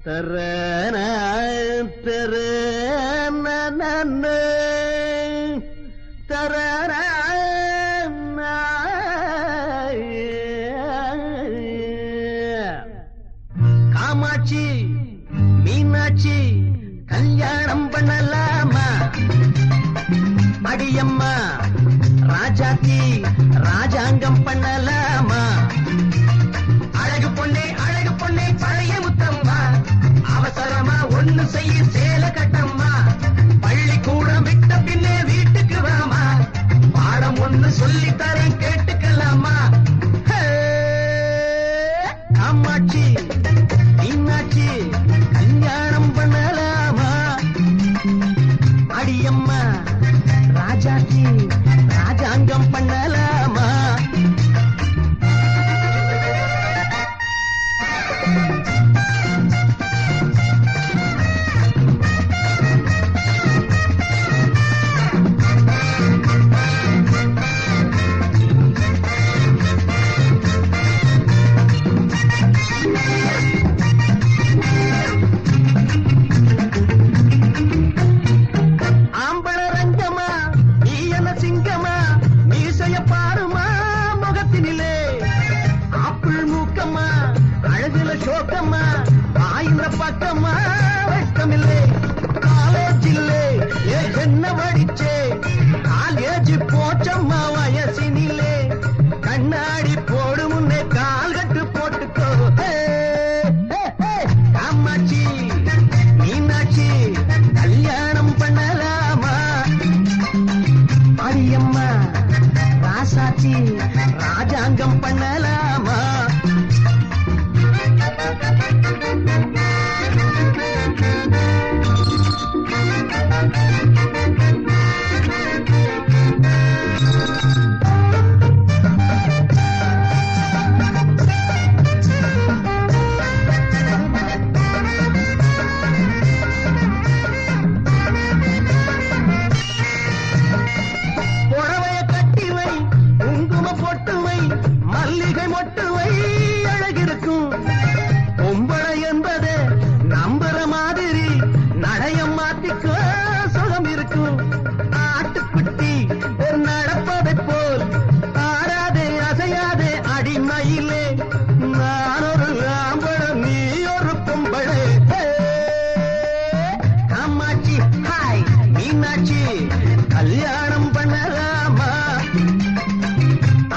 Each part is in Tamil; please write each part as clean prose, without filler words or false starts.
தரன தரன காமாட்சி மீனாட்சி கல்யாணம் பண்ணலாமா? அடியம்மா ராஜாத்தி ராஜாங்கம் பண்ணலாமா? அழகு பொண்ணே பழைய முத்தம்மா, அவசரமா ஒண்ணு செய்ய சேல கட்டம்மா. பள்ளிக்கூடம் விட்ட பின்னே வீட்டுக்கு வாமா, பாடம் ஒண்ணு சொல்லி தரேன் கேட்டுக்கலாமா? காமாட்சி மீனாட்சி கல்யாணம் பண்ணலாமா? அடியம்மா ராஜாத்தி ராஜாங்கம் பண்ணலாமா? சோக்கம்மா ஆயிர பக்கம்மா வெட்கமில்லை, காலேஜ் இல்லை என்ன படிச்சே, காலேஜ் போச்சம்மா வயசினிலே, கண்ணாடி போடு முன்னே கால் கட்டு போட்டுக்கோ. காமாட்சி மீனாட்சி கல்யாணம் பண்ணலாமா? அடியம்மா ராசாட்சி ராஜாங்கம் பண்ணலாமா? மல்லிகை மொட்டுவை அழகிருக்கும் பொம்பளை என்பது நம்புற மாதிரி நடையம் மாத்திக்கோ சுகம் இருக்கும். ஆட்டுக்குட்டி ஒரு நடப்பதை போல் ஆடாதே அசையாதே அடிமையிலே, நான் ஒரு ஆம்பளம் நீ ஒரு பொம்பளை. காமாட்சி ஹாய் மீனாட்சி கல்யாணம் பண்ணலாமா?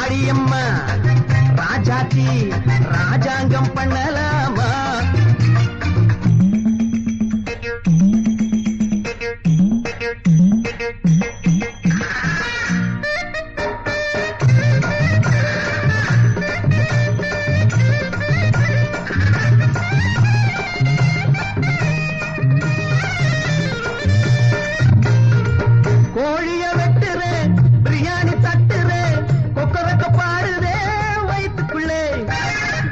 அடியம்மா ராஜாத்தி ராஜாங்கம் பண்ணலாமா? கோழிய வெட்டுறேன் பிரியாணி தட்டுறேன் கொக்கரக்க பாடுதே வயிற்றுக்குள்ளே,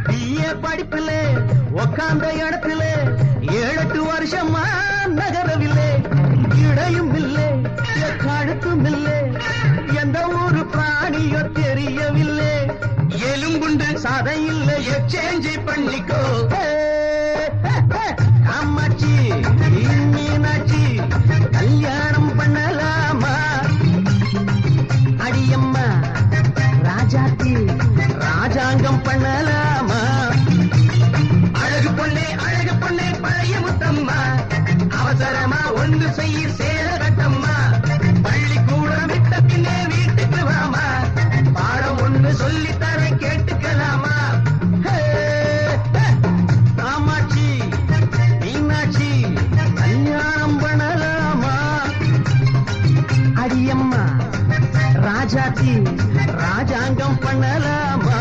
பிஏ படிப்பிலே உக்காந்த இடத்துல 7-8 வருஷமா நகரவில்லை, இடையும் இல்லை கழுத்தும் இல்லை, எந்த ஒரு பிராணியோ தெரியவில்லை, எலும்புண்டு சதை இல்லை எக்ஸ்சேஞ்ச் பண்ணிக்கோ. காமாட்சி மீனாட்சி கல்யாணம் பண்ணலாமா? அடியம்மா ராஜாத்தி ராஜாங்கம் பண்ணலாமா? அழகு பொண்ணே பழைய முத்தம்மா, அவசரமா ஒன்று செய்ய சேர கட்டம்மா. பள்ளிக்கூடம் விட்ட பின்னே வீட்டுக்கு வாமா, பாடம் ஒன்று சொல்லி தர கேட்டுக்கலாமா? காமாட்சி மீனாட்சி கல்யாணம் பண்ணலாமா? அடியம்மா ராஜாத்தி ராஜாங்கம் பண்ணலாமா?